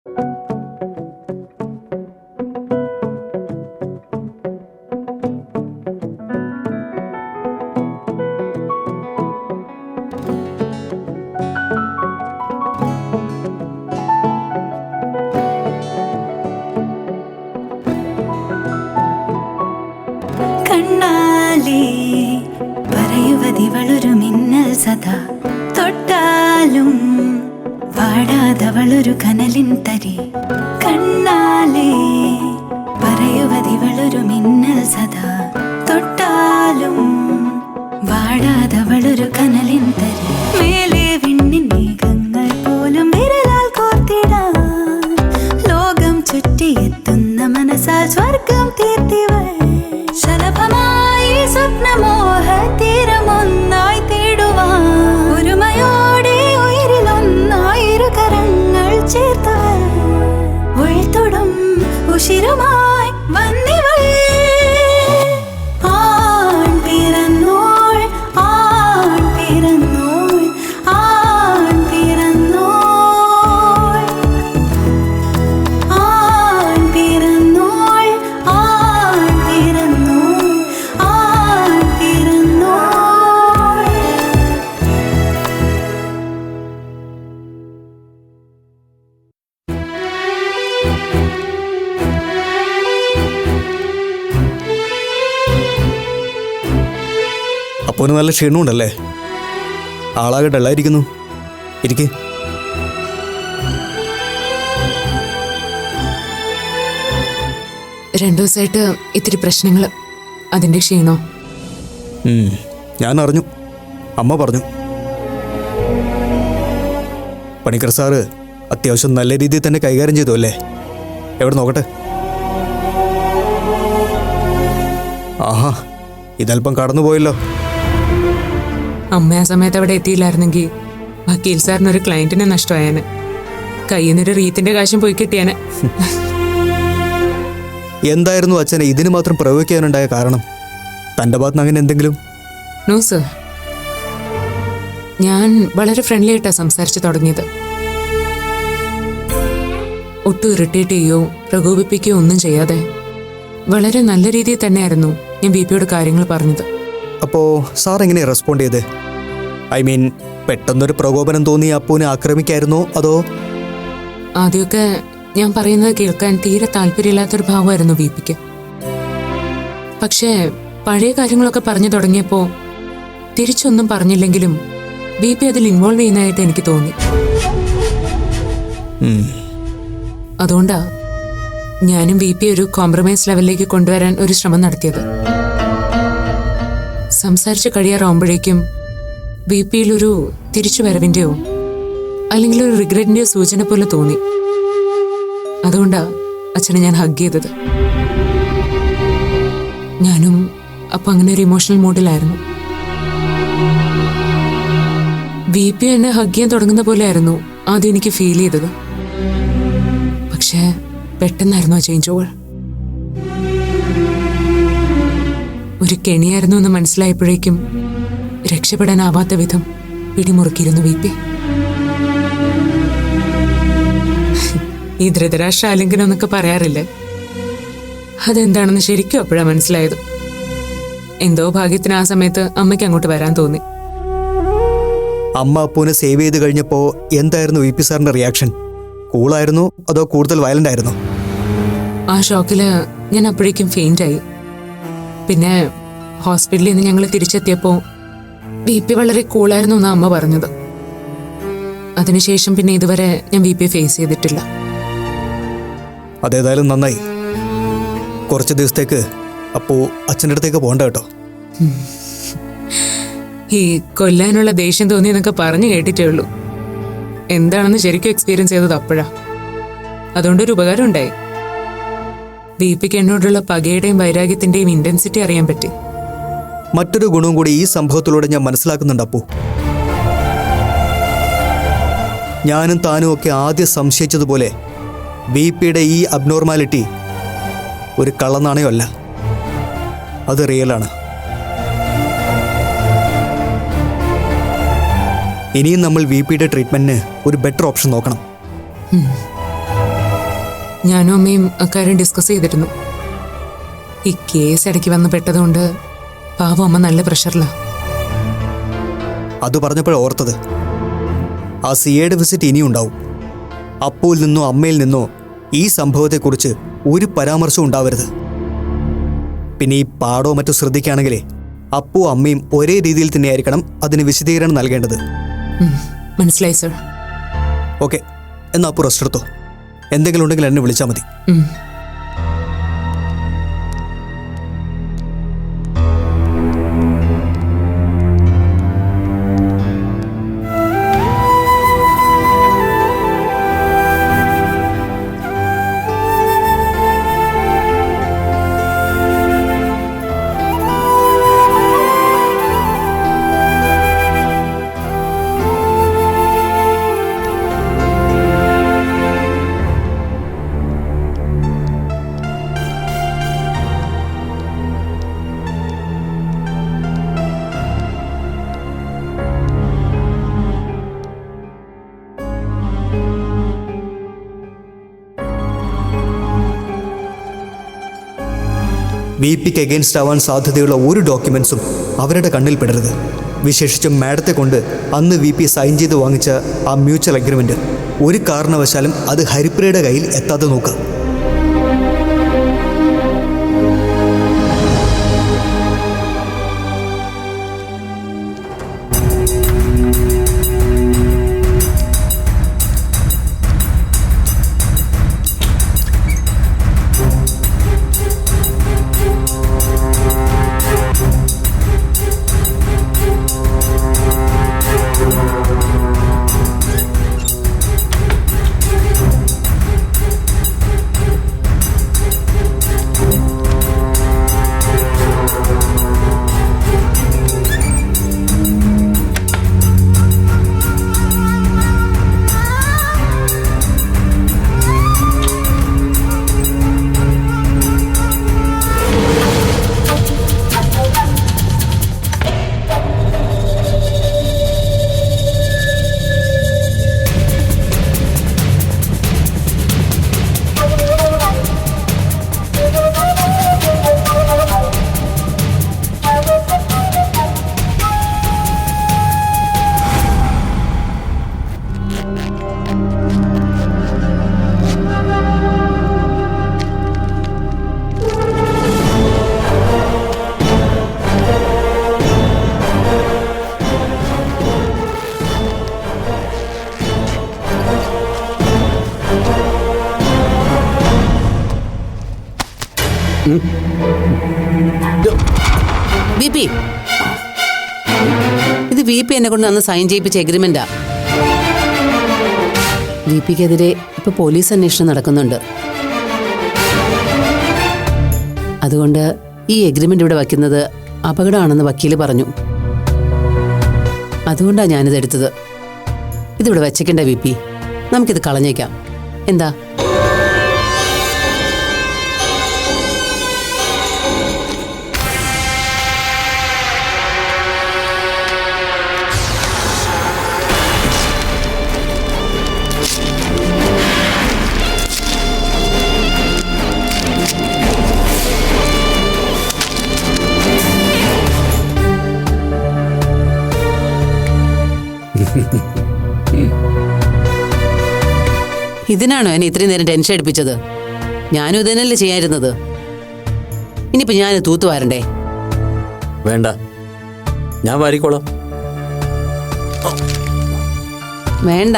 കണ്ണാലേ പറയുവതിവളൊരു മിന്നൽ സദാ തൊട്ടാലും വാടാതവളൊരു കനലിൻ തരി. കണ്ണാലേ പറയുവതിവളൊരു മിന്നൽ സദാ തൊട്ടാലും വാടാതവളൊരു കനലിൻ തരി. മേലെ വിണ്ണിൻ മേഘങ്ങൾ പോലും വിരലാൽ കോർത്തിടാൻ ലോകം ചുറ്റിയെത്തുന്ന മനസ്സാൽ സ്വർഗം തീർത്തിവൾ. ശലഭമായി സ്വപ്നമോഹ തീരമൊന്നായി തേടുവാൻ ഒരുമയോടെ ഉയരിലൊന്നായിരു കരങ്ങൾ ചേർത്തവൾ. ഉൾത്തൊടും ഉശിരുമായി വന്നിവൾ. ആൺ പിറന്നോൾ, ആൺ പിറന്നോൾ, ആൺ പിറന്നോൾ, ആൺ പിറന്നോൾ, ആൺ പിറന്നോൾ, ആൺ പിറന്നോൾ. അപ്പോന് നല്ല ക്ഷീണമുണ്ടല്ലേ? ആളാകെ ഡള്ളായിരിക്കുന്നു. ഇരിക്കെ. രണ്ടു ദിവസമായിട്ട് ഇത്തിരി പ്രശ്നങ്ങൾ, അതിന്റെ ക്ഷീണോ? ഞാൻ അറിഞ്ഞു, അമ്മ പറഞ്ഞു. പണിക്കർ സാറ് അത്യാവശ്യം നല്ല രീതിയിൽ തന്നെ കൈകാര്യം ചെയ്തു അല്ലേ? എവിടെ നോക്കട്ടെ. ആഹാ, ഇതല്പം കടന്നുപോയല്ലോ. അമ്മ ആ സമയത്ത് അവിടെ എത്തിയില്ലായിരുന്നെങ്കിൽ വക്കീൽ സാറിനൊരു ക്ലയന്റിനെ നഷ്ടമായേനെ. കയ്യിൽ നിന്നൊരു റീത്തിന്റെ കാശും പോയി കിട്ടിയാനെ. എന്തായിരുന്നു അച്ഛനെ ഇതിന് മാത്രം പ്രയോഗിക്കാനുണ്ടായ കാരണം? തൻ്റെ ഭാഗത്ത് അങ്ങനെ എന്തെങ്കിലും? നോ സർ, ഞാൻ വളരെ ഫ്രണ്ട്ലി ആയിട്ടാണ് സംസാരിച്ചു തുടങ്ങിയത്. ഒട്ടും ഇറിറ്റേറ്റ് ചെയ്യോ പ്രകോപിപ്പിക്കുകയോ ഒന്നും ചെയ്യാതെ വളരെ നല്ല രീതിയിൽ തന്നെയായിരുന്നു ഞാൻ ബിപിയോട് കാര്യങ്ങൾ പറഞ്ഞത്. അപ്പോൾ സാർ എങ്ങനെ റെസ്പോണ്ട് ചെയ്തേ? ഐ മീൻ, പെട്ടെന്നൊരു പ്രകോപനം തോന്നി അപ്പൂനെ ആക്രമിക്കായിരുന്നോ അതോ? ആദ്യമൊക്കെ ഞാൻ പറയുന്നത് കേൾക്കാൻ തീരെ താല്പര്യമില്ലാത്തൊരു ഭാവമായിരുന്നു ബിപിക്ക്. പക്ഷേ പഴയ കാര്യങ്ങളൊക്കെ പറഞ്ഞു തുടങ്ങിയപ്പോൾ തിരിച്ചൊന്നും പറഞ്ഞില്ലെങ്കിലും ബിപി അതിൽ ഇൻവോൾവ് ചെയ്യുന്നതായിട്ട് എനിക്ക് തോന്നി. അതുകൊണ്ടാ ഞാനും ബിപി ഒരു കോംപ്രമൈസ് ലെവലിലേക്ക് കൊണ്ടുവരാൻ ഒരു ശ്രമം നടത്തിയത്. സംസാരിച്ച് കഴിയാറാവുമ്പോഴേക്കും ബിപിയിലൊരു തിരിച്ചുവരവിൻ്റെയോ അല്ലെങ്കിൽ ഒരു റിഗ്രറ്റിൻ്റെയോ സൂചന പോലെ തോന്നി. അതുകൊണ്ടാ അച്ഛനെ ഞാൻ ഹഗ് ചെയ്തത്. ഞാനും അപ്പം അങ്ങനെ ഒരു ഇമോഷണൽ മൂഡിലായിരുന്നു. ബിപി എന്നെ ഹഗ് ചെയ്യാൻ തുടങ്ങുന്ന പോലെയായിരുന്നു ആദ്യം എനിക്ക് ഫീൽ ചെയ്തത്. പക്ഷേ പെട്ടെന്നായിരുന്നു ആ ചേഞ്ച് ഓവർ. ഒരു കെണിയായിരുന്നു എന്ന് മനസ്സിലായപ്പോഴേക്കും രക്ഷപ്പെടാനാവാത്ത വിധം പിടിമുറുക്കിയിരുന്നു ബിപി. ഈ ധൃതരാഷ്ട്ര ആലിംഗനം എന്നൊക്കെ പറയാറില്ലേ, അതെന്താണെന്ന് ശരിക്കും അപ്പോഴാണ് മനസ്സിലായത്. എന്തോ ഭാഗ്യത്തിന് ആ സമയത്ത് അമ്മയ്ക്ക് അങ്ങോട്ട് വരാൻ തോന്നി. അമ്മ അപ്പൂനെ സേവ് ചെയ്ത് കഴിഞ്ഞപ്പോൾ എന്തായിരുന്നു വി പി സാറിന്റെ റിയാക്ഷൻ? കൂളായിരുന്നു അതോ കൂടുതൽ വയലന്റ് ആയിരുന്നോ? ആ ഷോക്കില് ഞാൻ അപ്പോഴേക്കും ഫെയിൻ്റായി. പിന്നെ ഹോസ്പിറ്റലിൽ നിന്ന് ഞങ്ങൾ തിരിച്ചെത്തിയപ്പോൾ ബി പി വളരെ കൂളായിരുന്നു എന്നാണ് അമ്മ പറഞ്ഞത്. അതിനുശേഷം പിന്നെ ഇതുവരെ ഞാൻ ബി പി ഫേസ് ചെയ്തിട്ടില്ല. അതേതായാലും നന്നായി. കുറച്ച് ദിവസത്തേക്ക് അപ്പോ അച്ഛൻ്റെ അടുത്തേക്ക് പോകണ്ട കേട്ടോ. ഈ കൊല്ലാനുള്ള ദേഷ്യം തോന്നിയെന്നൊക്കെ പറഞ്ഞു കേട്ടിട്ടേ ഉള്ളൂ. എന്താണെന്ന് ശരിക്കും എക്സ്പീരിയൻസ് ചെയ്തത് അപ്പോഴാ. അതുകൊണ്ടൊരു ഉപകാരം ഉണ്ടായി. ബി പിക്ക് എന്നോടുള്ള പകയുടെയും വൈരാഗ്യത്തിന്റെയും ഇന്റൻസിറ്റി അറിയാൻ പറ്റി. മറ്റൊരു ഗുണവും കൂടി ഈ സംഭവത്തിലൂടെ ഞാൻ മനസ്സിലാക്കുന്നുണ്ട് അപ്പു. ഞാനും താനും ഒക്കെ ആദ്യം സംശയിച്ചതുപോലെ ബി പിയുടെ ഈ അബ്നോർമാലിറ്റി ഒരു കള്ളനാണയമല്ല, അത് റിയലാണ്. ഇനിയും നമ്മൾ വി പിയുടെ ട്രീറ്റ്മെന്റിന് ഒരു ബെറ്റർ ഓപ്ഷൻ നോക്കണം. ഞാനും അമ്മയും അക്കാര്യം ഡിസ്കസ് ചെയ്തിരുന്നു. ഈ കേസ് ഇടയ്ക്ക് വന്ന് പെട്ടതുകൊണ്ട് പാവം അമ്മ നല്ല പ്രഷറിലാണ്. അത് പറഞ്ഞപ്പോഴാണ് ഓർത്തത്, ആ സിയുടെ വിസിറ്റ് ഇനിയും ഉണ്ടാവും. അപ്പുവിൽ നിന്നോ അമ്മയിൽ നിന്നോ ഈ സംഭവത്തെക്കുറിച്ച് ഒരു പരാമർശവും ഉണ്ടാവരുത്. പിന്നെ ഈ പാടോ മറ്റോ ശ്രദ്ധിക്കുകയാണെങ്കിലേ അപ്പു അമ്മയും ഒരേ രീതിയിൽ തന്നെയായിരിക്കണം അതിന് വിശദീകരണം നൽകേണ്ടത്. മനസ്സിലായി സർ. ഓക്കെ, എന്നാൽ അപ്പു റെസ്റ്റ് എടുത്തോ. എന്തെങ്കിലും ഉണ്ടെങ്കിൽ എന്നെ വിളിച്ചാൽ മതി. വി പിക്ക് അഗെയിൻസ്റ്റ് ആവാൻ സാധ്യതയുള്ള ഒരു ഡോക്യുമെന്റ്സും അവരുടെ കണ്ണിൽ പെടരുത്. വിശേഷിച്ചും മാഡത്തെ കൊണ്ട് അന്ന് വി പി സൈൻ ചെയ്ത് വാങ്ങിച്ച ആ മ്യൂച്വൽ അഗ്രിമെന്റ് ഒരു കാരണവശാലും അത് ഹരിപ്രിയയുടെ കയ്യിൽ എത്താതെ നോക്കുക. വിപി, ഇത് വി പി എന്നെ കൊണ്ട് അന്ന് സൈൻ ചെയ്യിപ്പിച്ച എഗ്രിമെന്റാ. വി പിക്കെതിരെ ഇപ്പൊ പോലീസ് അന്വേഷണം നടക്കുന്നുണ്ട്. അതുകൊണ്ട് ഈ എഗ്രിമെന്റ് ഇവിടെ വയ്ക്കുന്നത് അപകടമാണെന്ന് വക്കീല് പറഞ്ഞു. അതുകൊണ്ടാണ് ഞാനിത് എടുത്തത്. ഇതിവിടെ വച്ചേക്കണ്ട വി പി, നമുക്കിത് കളഞ്ഞേക്കാം. എന്താ? ഇതിനാണോ എന്നെ ഇത്രയും നേരം ടെൻഷൻ എടുപ്പിച്ചത്? ഞാനും ഇതന്നെയല്ലേ ചെയ്യാതിരുന്നത്. ഇനിയിപ്പോ ഞാൻ തൂത്തു വാരണ്ടേ? വേണ്ട, ഞാൻ വാരിക്കോളാം. വേണ്ട,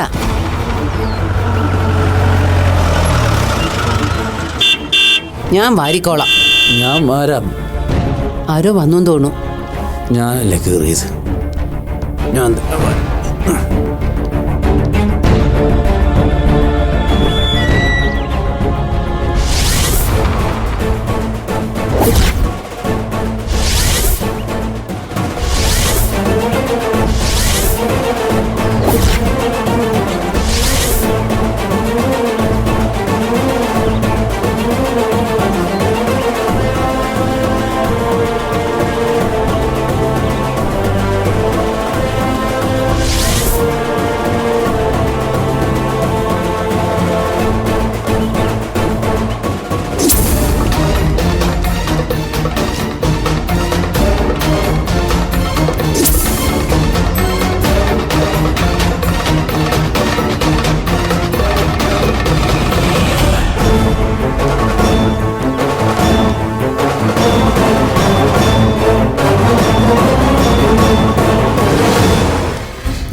ഞാൻ വാരിക്കോളാം. ഞാൻ വാരാം. ആരോ വന്നു തോന്നുന്നു. ഞാനല്ലേ കയറിയത്. ഞാൻ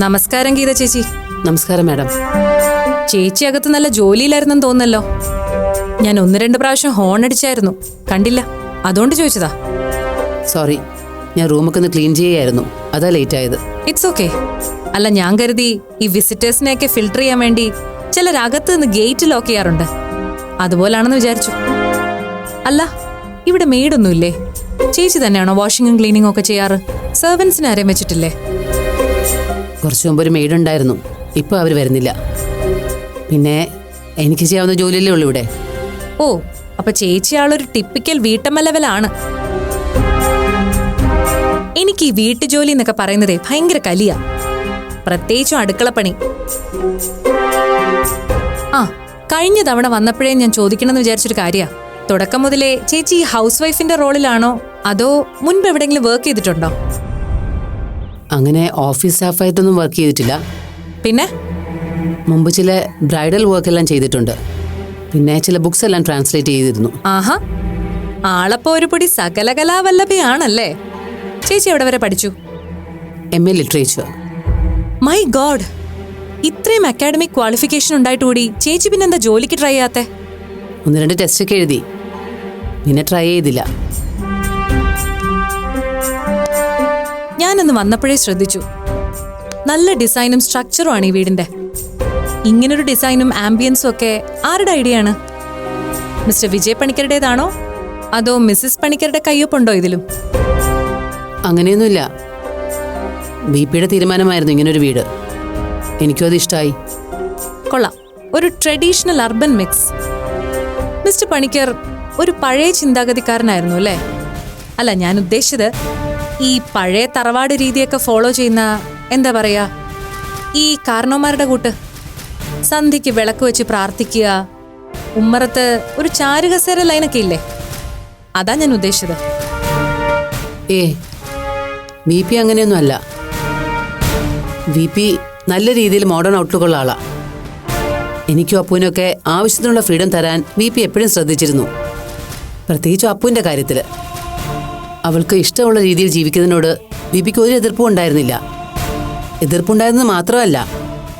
നമസ്കാരം ഗീത ചേച്ചി. നമസ്കാരം മാഡം. ചേച്ചി അകത്ത് നല്ല ജോലിയിലായിരുന്നെന്ന് തോന്നല്ലോ. ഞാൻ 1-2 പ്രാവശ്യം ഹോൺ അടിച്ചായിരുന്നു, കണ്ടില്ല. അതുകൊണ്ട് ചോദിച്ചതാ. സോറി, ഞാൻ റൂമൊക്കെ ഒന്ന് ക്ലീൻ ചെയ്യായിരുന്നു, അതാ ലേറ്റ് ആയത്. It's okay. അല്ല, ഞാൻ കരുതി ഈ വിസിറ്റേഴ്സിനെയൊക്കെ ഫിൽട്ടർ ചെയ്യാൻ വേണ്ടി ചിലരകത്ത് നിന്ന് ഗേറ്റ് ലോക്ക് ചെയ്യാറുണ്ട്, അതുപോലാണെന്ന് വിചാരിച്ചു. അല്ല, ഇവിടെ മെയ്ഡൊന്നുമില്ലേ? ചേച്ചി തന്നെയാണോ വാഷിങ്ങും ക്ലീനിങ്ങും ഒക്കെ ചെയ്യാറ്? സെർവൻസിനെ ആരെയും വെച്ചിട്ടില്ലേ? കുറച്ചു മുമ്പ് ഒരു മെയ്ഡ് ഉണ്ടായിരുന്നു, ഇപ്പോൾ അവർ വരുന്നില്ല. പിന്നെ എനിക്ക് ചെയ്യാവുന്ന ജോലിയല്ലേ ഉള്ളൂ ഇവിടെ. ഓ, അപ്പൊ ചേച്ചി ആളൊരു ടിപ്പിക്കൽ വീട്ടമ്മ ലെവലാണ്. എനിക്ക് ഈ വീട്ടുജോലി എന്നൊക്കെ പറയുന്നതേ ഭയങ്കര കലിയാ, പ്രത്യേകിച്ചും അടുക്കളപ്പണി. ആ, കഴിഞ്ഞ തവണ വന്നപ്പോഴേ ഞാൻ ചോദിക്കണമെന്ന് വിചാരിച്ചൊരു കാര്യ. തുടക്കം മുതലേ ചേച്ചി ഹൗസ് വൈഫിന്റെ റോളിലാണോ അതോ മുൻപ് എവിടെയെങ്കിലും വർക്ക് ചെയ്തിട്ടുണ്ടോ? അങ്ങനെ ഓഫീസ് സ്റ്റാഫായിട്ടൊന്നും വർക്ക് ചെയ്തിട്ടില്ല. പിന്നെ മുമ്പ് ചില ബ്രൈഡൽ വർക്കെല്ലാം ചെയ്തിട്ടുണ്ട്. പിന്നെ ചില ബുക്സ് എല്ലാം ട്രാൻസ്ലേറ്റ് ചെയ്തിരുന്നു. ആഹാ, ആളപ്പോ ഒരു പൊടി സകലകലാവല്ലഭയാണല്ലേ. ചേച്ചി എവിടെ വരെ പഠിച്ചു? MA literature. മൈ ഗോഡ്, ഇത്രയും അക്കാഡമിക് ക്വാളിഫിക്കേഷൻ ഉണ്ടായിട്ടുകൂടി ചേച്ചി പിന്നെന്താ ജോലിക്ക് ട്രൈ ചെയ്യാത്തെ? 1-2 ടെസ്റ്റൊക്കെ എഴുതി, പിന്നെ ട്രൈ ചെയ്തില്ല. ഞാനന്ന് വന്നപ്പോഴേ ശ്രദ്ധിച്ചു, നല്ല ഡിസൈനും സ്ട്രക്ചറും ആണ് ഈ വീടിന്റെ. ഇങ്ങനൊരു ഡിസൈനും ആംബിയൻസും ഒക്കെ ആരുടെ ഐഡിയ ആണ്? മിസ്റ്റർ വിജയ് പണിക്കരുടേതാണോ അതോ മിസ്സിസ് പണിക്കരുടെ കയ്യൊപ്പുണ്ടോ ഇതിലും? അങ്ങനെയൊന്നുമില്ല, VPയുടെ തീരുമാനമായിരുന്നു ഇങ്ങനൊരു വീട്. എനിക്കും അത് ഇഷ്ടമായി. കൊള്ളാം, ഒരു traditional urban mix. Mister Panicker ഒരു പഴയ ചിന്താഗതിക്കാരനായിരുന്നു അല്ലേ? അല്ല, ഞാൻ ഉദ്ദേശിച്ചത് ഈ പഴയ തറവാട് രീതിയൊക്കെ ഫോളോ ചെയ്യുന്ന, എന്താ പറയാ, ഈ കാരണവന്മാരുടെ കൂട്ട്. സന്ധ്യയ്ക്ക് വിളക്ക് വെച്ച് പ്രാർത്ഥിക്കുക, ഉമ്മറത്ത് ഒരു ചാരുകസേര ലൈനൊക്കെ ഇല്ലേ, അതാ ഞാൻ ഉദ്ദേശിച്ചത്. VP അങ്ങനെയൊന്നും അല്ല. VP നല്ല രീതിയിൽ മോഡേൺ ഔട്ട്ലുക്കുള്ള ആളാ. എനിക്കും അപ്പൂനൊക്കെ ആവശ്യത്തിനുള്ള ഫ്രീഡം തരാൻ VP എപ്പോഴും ശ്രദ്ധിച്ചിരുന്നു, പ്രത്യേകിച്ചും അപ്പൂൻ്റെ കാര്യത്തിൽ. അവൾക്ക് ഇഷ്ടമുള്ള രീതിയിൽ ജീവിക്കുന്നതിനോട് VPക്ക് ഒരു എതിർപ്പും ഉണ്ടായിരുന്നില്ല. എതിർപ്പുണ്ടായിരുന്നത് മാത്രമല്ല,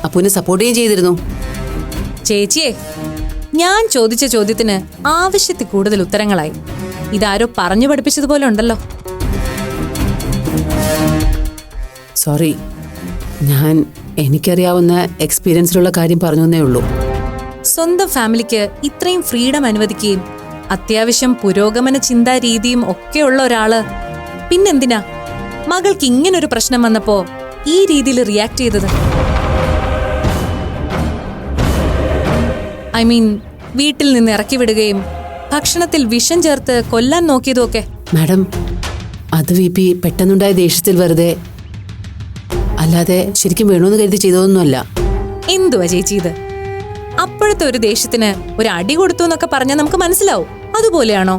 അപ്പൂനെ സപ്പോർട്ട് ചെയ്യുകയും ചെയ്തിരുന്നു. ചേച്ചിയെ, ഞാൻ ചോദിച്ച ചോദ്യത്തിന് ആവശ്യത്തിൽ കൂടുതൽ ഉത്തരങ്ങളായി. ഇതാരോ പറഞ്ഞു പഠിപ്പിച്ചതുപോലെ ഉണ്ടല്ലോ. സോറി, ഞാൻ എനിക്കറിയാവുന്ന എക്സ്പീരിയൻസിലുള്ള കാര്യം പറഞ്ഞു എന്നേ ഉള്ളൂ. സ്വന്തം ഫാമിലിക്ക് ഇത്രയും ഫ്രീഡം അനുവദിക്കുകയും അത്യാവശ്യം പുരോഗമന ചിന്താ രീതിയും ഒക്കെയുള്ള ഒരാള് പിന്നെന്തിനാ മകൾക്ക് ഇങ്ങനൊരു പ്രശ്നം വന്നപ്പോ ഈ രീതിയിൽ റിയാക്ട് ചെയ്തത്? ഐ മീൻ, വീട്ടിൽ നിന്ന് ഇറക്കി വിടുകയും ഭക്ഷണത്തിൽ വിഷം ചേർത്ത് കൊല്ലാൻ നോക്കിയതും ഒക്കെ. മാഡം, അത് VP പെട്ടെന്നുണ്ടായ ദേഷ്യത്തിൽ വെറുതെ, അല്ലാതെ ശരിക്കും വേണമെന്ന് കരുതി ചെയ്തതൊന്നുമല്ല. എന്തുവാ ചേച്ചി ഇത്? അപ്പോഴത്തെ ഒരു ദേഷ്യത്തിന് ഒരു അടി കൊടുത്തു എന്നൊക്കെ പറഞ്ഞാൽ നമുക്ക് മനസ്സിലാവും. അതുപോലെയാണോ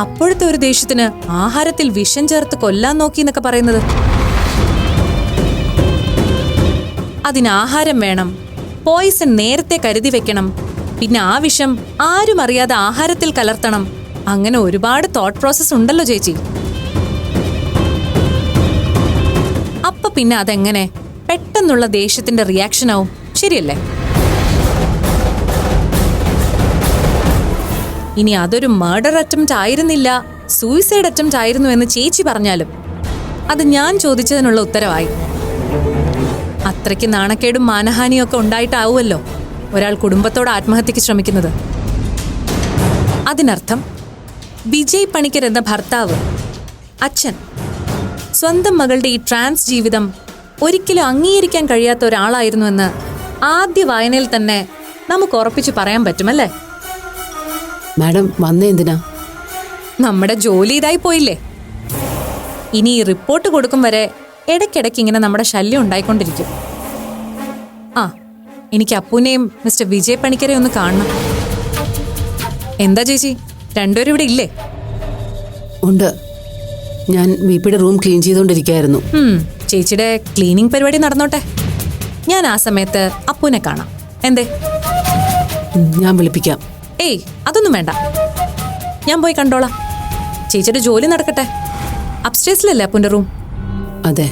അപ്പോഴത്തെ ഒരു ദേഷ്യത്തിന് ആഹാരത്തിൽ വിഷം ചേർത്ത് കൊല്ലാൻ നോക്കി എന്നൊക്കെ പറയുന്നത്? അതിന് ആഹാരം വേണം, പോയിസൺ നേരത്തെ കരുതി വെക്കണം, പിന്നെ ആ വിഷം ആരും അറിയാതെ ആഹാരത്തിൽ കലർത്തണം. അങ്ങനെ ഒരുപാട് തോട്ട് പ്രോസസ് ഉണ്ടല്ലോ ചേച്ചി. അപ്പൊ പിന്നെ അതെങ്ങനെ പെട്ടെന്നുള്ള ദേഷ്യത്തിന്റെ റിയാക്ഷൻ ആവും? ശരിയല്ലേ? ഇനി അതൊരു മർഡർ അറ്റംപ്റ്റ് ആയിരുന്നില്ല, സൂയിസൈഡ് അറ്റംപ്റ്റ് ആയിരുന്നു എന്ന് ചേച്ചി പറഞ്ഞാലും അത് ഞാൻ ചോദിച്ചതിനുള്ള ഉത്തരവായി. അത്രയ്ക്ക് നാണക്കേടും മാനഹാനിയും ഒക്കെ ഉണ്ടായിട്ടാവുമല്ലോ ഒരാൾ കുടുംബത്തോട് ആത്മഹത്യക്ക് ശ്രമിക്കുന്നത്. അതിനർത്ഥം വിജയ് പണിക്കർ എന്ന ഭർത്താവ്, അച്ഛൻ, സ്വന്തം മകളുടെ ഈ ട്രാൻസ് ജീവിതം ഒരിക്കലും അംഗീകരിക്കാൻ കഴിയാത്ത ഒരാളായിരുന്നുവെന്ന് ആദ്യ വായനയിൽ തന്നെ നമുക്ക് ഉറപ്പിച്ചു പറയാൻ പറ്റുമല്ലേ? മാഡം വന്നേ എന്തിനാ? നമ്മുടെ ജോലി ഇതായി പോയില്ലേ? ഇനി ഈ റിപ്പോർട്ട് കൊടുക്കും വരെ ഇടയ്ക്കിടയ്ക്ക് ഇങ്ങനെ നമ്മുടെ ശല്യം ഉണ്ടായിക്കൊണ്ടിരിക്കും. ആ, എനിക്ക് അപ്പൂനെയും മിസ്റ്റർ വിജയ് പണിക്കരെ ഒന്ന് കാണണം. എന്താ ചേച്ചി, രണ്ടുപേരും ഇവിടെ ഇല്ലേ? ഉണ്ട്, ഞാൻ VPയുടെ റൂം ക്ലീൻ ചെയ്തുകൊണ്ടിരിക്കുകയായിരുന്നു. ചേച്ചിയുടെ ക്ലീനിങ് പരിപാടി നടന്നോട്ടെ, ഞാൻ ആ സമയത്ത് അപ്പൂനെ കാണാം. എന്തേ? ഞാൻ വിളിപ്പിക്കാം. ഏയ്, അതൊന്നും വേണ്ട, ഞാൻ പോയി കണ്ടോളാം. ചേച്ചിയുടെ ജോലി നടക്കട്ടെ. അപ്സ്റ്റേഴ്സിലല്ലേ അപ്പൂന്റെ റൂം? അതെ.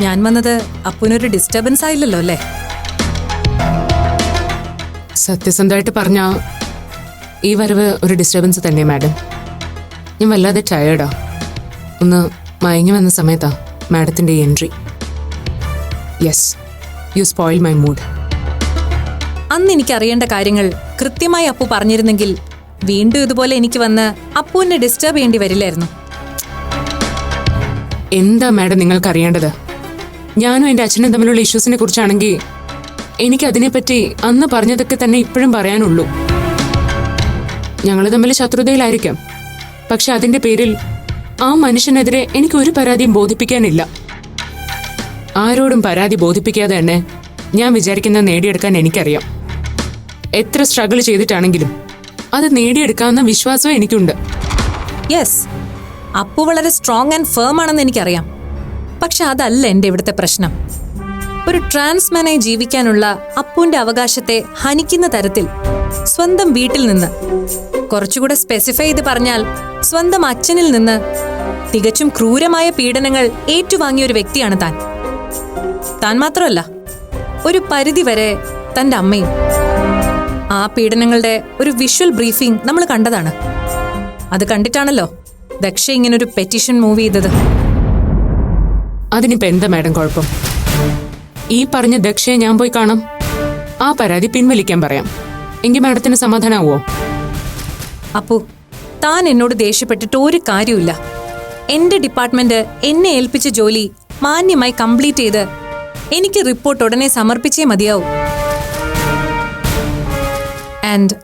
ഞാൻ വന്നത് അപ്പുവിനൊരു ഡിസ്റ്റർബൻസ് ആയില്ലല്ലോ അല്ലേ? സത്യസന്ധമായിട്ട് പറഞ്ഞ ഈ വരവ് ഒരു ഡിസ്റ്റർബൻസ് തന്നെ മാഡം. ഞാൻ വല്ലാതെ ടയേർഡാ. ഒന്ന് മയങ്ങി വന്ന സമയത്താ മാഡത്തിൻ്റെ entry. Yes, you spoil my mood. അന്ന് എനിക്ക് അറിയേണ്ട കാര്യങ്ങൾ കൃത്യമായി അപ്പു പറഞ്ഞിരുന്നെങ്കിൽ വീണ്ടും ഇതുപോലെ എനിക്ക് വന്ന് അപ്പുവിനെ ഡിസ്റ്റർബ് ചെയ്യേണ്ടി വരില്ലായിരുന്നു. എന്താ മാഡം നിങ്ങൾക്ക് അറിയേണ്ടത്? ഞാനും എൻ്റെ അച്ഛനും തമ്മിലുള്ള ഇഷ്യൂസിനെ കുറിച്ചാണെങ്കിൽ എനിക്ക് അതിനെപ്പറ്റി അന്ന് പറഞ്ഞതൊക്കെ തന്നെ ഇപ്പോഴും പറയാനുള്ളൂ. ഞങ്ങൾ തമ്മിൽ ശത്രുതയിലായിരിക്കാം, പക്ഷെ അതിൻ്റെ പേരിൽ ആ മനുഷ്യനെതിരെ എനിക്ക് ഒരു പരാതിയും ബോധിപ്പിക്കാനില്ല. ആരോടും പരാതി ബോധിപ്പിക്കാതെ തന്നെ ഞാൻ വിചാരിക്കുന്നത് നേടിയെടുക്കാൻ എനിക്കറിയാം. എത്ര സ്ട്രഗിൾ ചെയ്തിട്ടാണെങ്കിലും അത് നേടിയെടുക്കാവുന്ന വിശ്വാസവും എനിക്കുണ്ട്. യെസ്, അപ്പു വളരെ സ്ട്രോങ് ആൻഡ് ഫേം ആണെന്ന് എനിക്കറിയാം. പക്ഷെ അതല്ല എൻ്റെ ഇവിടുത്തെ പ്രശ്നം. ഒരു ട്രാൻസ്മാനായി ജീവിക്കാനുള്ള അപ്പുവിന്റെ അവകാശത്തെ ഹനിക്കുന്ന തരത്തിൽ സ്വന്തം വീട്ടിൽ നിന്ന്, കുറച്ചുകൂടെ സ്പെസിഫൈ ചെയ്ത് പറഞ്ഞാൽ സ്വന്തം അച്ഛനിൽ നിന്ന് തികച്ചും ക്രൂരമായ പീഡനങ്ങൾ ഏറ്റുവാങ്ങിയ ഒരു വ്യക്തിയാണ് താൻ. താൻ മാത്രമല്ല, ഒരു പരിധിവരെ തന്റെ അമ്മയും. ആ പീഡനങ്ങളുടെ ഒരു വിഷ്വൽ ബ്രീഫിംഗ് നമ്മൾ കണ്ടതാണ്. അത് കണ്ടിട്ടാണല്ലോ ദക്ഷ ഇങ്ങനൊരു പെറ്റീഷൻ മൂവ് ചെയ്തത്. അതിനിപ്പോ എന്താ മാഡം കുഴപ്പം? ഈ പറഞ്ഞ ദക്ഷയെ ഞാൻ പോയി കാണാം, ആ പരാതി പിൻവലിക്കാൻ പറയാം. എങ്കിൽ മാഡത്തിന് സമാധാനാവോ? അപ്പു, താൻ എന്നോട് ദേഷ്യപ്പെട്ടിട്ട് ഒരു കാര്യമില്ല. എന്റെ ഡിപ്പാർട്ട്മെന്റ് എന്നെ ഏൽപ്പിച്ച ജോലി മാന്യമായി കംപ്ലീറ്റ് ചെയ്ത് എനിക്ക് റിപ്പോർട്ട് ഉടനെ സമർപ്പിച്ചേ മതിയാവൂ. ആൻഡ്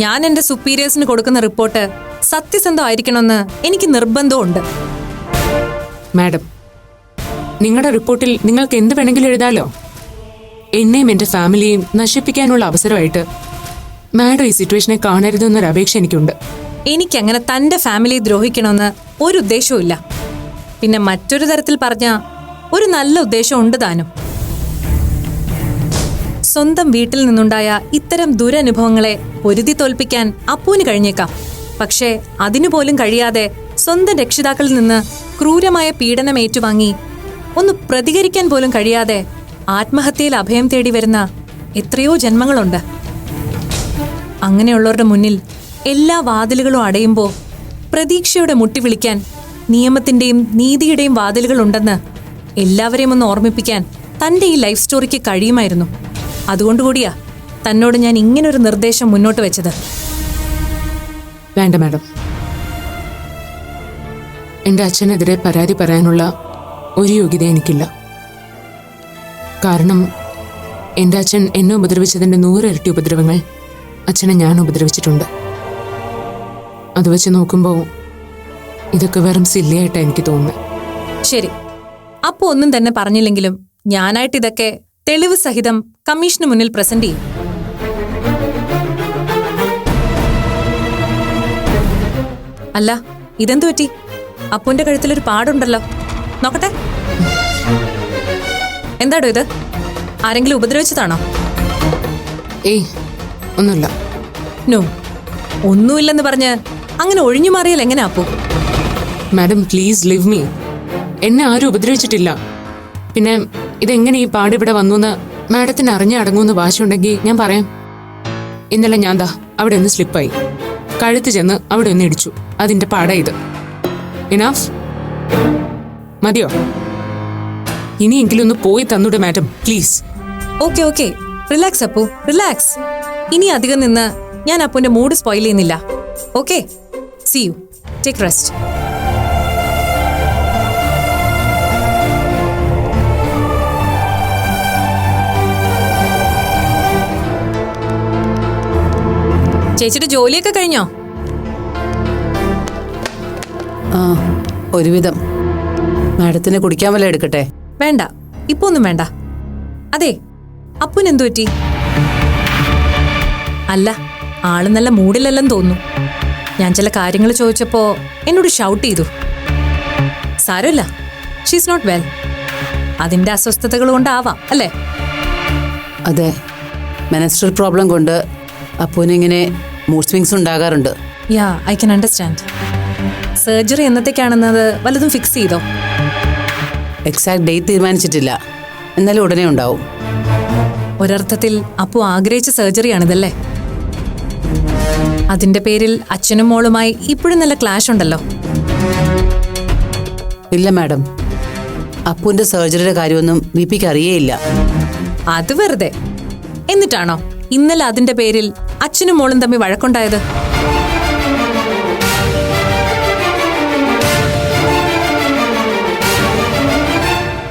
ഞാൻ എന്റെ സുപ്പീരിയേഴ്സിന് കൊടുക്കുന്ന റിപ്പോർട്ട് സത്യസന്ധമായിരിക്കണമെന്ന് എനിക്ക് നിർബന്ധമുണ്ട്. മാഡം, നിങ്ങളുടെ റിപ്പോർട്ടിൽ നിങ്ങൾക്ക് എന്ത് വേണമെങ്കിലും എഴുതാലോ. എന്നെയും എൻ്റെ ഫാമിലിയെയും നശിപ്പിക്കാനുള്ള അവസരമായിട്ട് മാഡം ഈ സിറ്റുവേഷനെ കാണരുതെന്നൊരു അപേക്ഷ എനിക്കുണ്ട്. എനിക്കങ്ങനെ തന്റെ ഫാമിലിയെ ദ്രോഹിക്കണമെന്ന് ഒരു ഉദ്ദേശവും ഇല്ല. പിന്നെ മറ്റൊരു തരത്തിൽ പറഞ്ഞ ഒരു നല്ല ഉദ്ദേശം ഉണ്ട് താനും. സ്വന്തം വീട്ടിൽ നിന്നുണ്ടായ ഇത്തരം ദുരനുഭവങ്ങളെ പൊരുതി തോൽപ്പിക്കാൻ അപ്പുവിന് കഴിഞ്ഞേക്കാം. പക്ഷേ അതിനുപോലും കഴിയാതെ സ്വന്തം രക്ഷിതാക്കളിൽ നിന്ന് ക്രൂരമായ പീഡനം ഏറ്റുവാങ്ങി ഒന്ന് പ്രതികരിക്കാൻ പോലും കഴിയാതെ ആത്മഹത്യയിൽ അഭയം തേടി വരുന്ന എത്രയോ ജന്മങ്ങളുണ്ട്. അങ്ങനെയുള്ളവരുടെ മുന്നിൽ എല്ലാ വാതിലുകളും അടയുമ്പോൾ പ്രതീക്ഷയോടെ മുട്ടി വിളിക്കാൻ നിയമത്തിന്റെയും നീതിയുടെയും വാതിലുകൾ ഉണ്ടെന്ന് എല്ലാവരെയും ഒന്ന് ഓർമ്മിപ്പിക്കാൻ തന്റെ ഈ ലൈഫ് സ്റ്റോറിക്ക് കഴിയുമായിരുന്നു. അതുകൊണ്ടുകൂടിയാ തന്നോട് ഞാൻ ഇങ്ങനൊരു നിർദ്ദേശം മുന്നോട്ട് വെച്ചത്. വേണ്ട മാഡം, എൻ്റെ അച്ഛനെതിരെ പരാതി പറയാനുള്ള ഒരു യോഗ്യത എനിക്കില്ല. കാരണം എൻ്റെ അച്ഛൻ എന്നെ ഉപദ്രവിച്ചതിൻ്റെ 100 ഇരട്ടി ഉപദ്രവങ്ങൾ അച്ഛനെ ഞാൻ ഉപദ്രവിച്ചിട്ടുണ്ട്. അത് വെച്ച് നോക്കുമ്പോൾ ഇതൊക്കെ വെറും സില്ലിയായിട്ടാണ് എനിക്ക് തോന്നുന്നത്. ശരി, അപ്പോൾ ഒന്നും തന്നെ പറഞ്ഞില്ലെങ്കിലും ഞാനായിട്ട് ഇതൊക്കെ തെളിവ് സഹിതം കമ്മീഷന് മുന്നിൽ പ്രസന്റ് ചെയ്യും. അല്ല, ഇതെന്തു പറ്റി? അപ്പുവിന്റെ കഴുത്തിലൊരു പാടുണ്ടല്ലോ, നോക്കട്ടെ. എന്താടോ ഇത്? ആരെങ്കിലും ഉപദ്രവിച്ചതാണോ? ഏയ്, ഒന്നുമില്ല. നോ, ഒന്നുമില്ലെന്ന് പറഞ്ഞ് അങ്ങനെ ഒഴിഞ്ഞു മാറിയാൽ എങ്ങനെ Appu? Madam please live me. എന്നെ ആരും ഉപദ്രവിച്ചിട്ടില്ല. പിന്നെ ഇതെങ്ങനെ ഈ പാട് ഇവിടെ വന്നു എന്ന് മാഡത്തിന് അറിഞ്ഞടങ്ങുമെന്ന് വാശിയുണ്ടെങ്കിൽ ഞാൻ പറയാം. ഇന്നലെ ഞാൻ ദാ അവിടെ ഒന്ന് സ്ലിപ്പായി, കഴുത്ത് ചെന്ന് അവിടെ ഒന്ന് ഇടിച്ചു. അതിന്റെ പാടാ ഇത്. ഇനഫ്? മതിയോ? ഇനിയെങ്കിലും ഒന്ന് പോയി തന്നൂടെ madam, please. Okay okay, relax Appu, relax. ഇനി അധികം നിന്ന് ഞാൻ അപ്പുവിന്റെ മൂഡ് സ്പോയിൽ ചെയ്യുന്നില്ല. Okay, see you, take rest. ചേച്ചിയുടെ ജോലിയൊക്കെ കഴിഞ്ഞോ? ആ, ഒരുവിധം. മാഡത്തിന് കുടിക്കാൻ വല്ല എടുക്കട്ടെ? വേണ്ട, ഇപ്പൊ ഒന്നും വേണ്ട. അതെ, അപ്പുന് എന്തു പറ്റി? അല്ല, ആള് നല്ല മൂഡിലല്ലെന്ന് തോന്നുന്നു. ഞാൻ ചില കാര്യങ്ങൾ ചോദിച്ചപ്പോ എന്നോട് ഷൗട്ട് ചെയ്തു. സാരമില്ല, ഷീസ് നോട്ട് വെൽ. അതിന്റെ അസ്വസ്ഥതകൾ കൊണ്ടാവാം അല്ലേ? അതെ, മെനസ്ട്രൽ പ്രോബ്ലം കൊണ്ട് അപ്പൂനിങ്ങനെ മൂഡ് സ്വിങ്സ് ഉണ്ടാകാറുണ്ട്. യാ, ഐ കൻ അണ്ടർസ്റ്റാൻഡ്. സർജറി എന്നത്തേക്കാണെന്നത് വല്ലതും ഫിക്സ് ചെയ്തോ? എക്സാക്ട് ഡേറ്റ് തീരുമാനിച്ചിട്ടില്ല, എന്നാലും ഉടനെ ഉണ്ടാവും. ഒരർത്ഥത്തിൽ അപ്പു ആഗ്രഹിച്ച സർജറിയാണിതല്ലേ? അതിന്റെ പേരിൽ അച്ഛനും മോളുമായി ഇപ്പോഴും നല്ല ക്ലാഷ് ഉണ്ടല്ലോ. ഇല്ല മാഡം, അപ്പുവിന്റെ സർജറിയുടെ കാര്യമൊന്നും വി പിക്ക് അറിയേയില്ല. അത് വെറുതെ. എന്നിട്ടാണോ ഇന്നലെ അതിന്റെ പേരിൽ അച്ഛനും മോളും തമ്മിൽ വഴക്കുണ്ടായത്?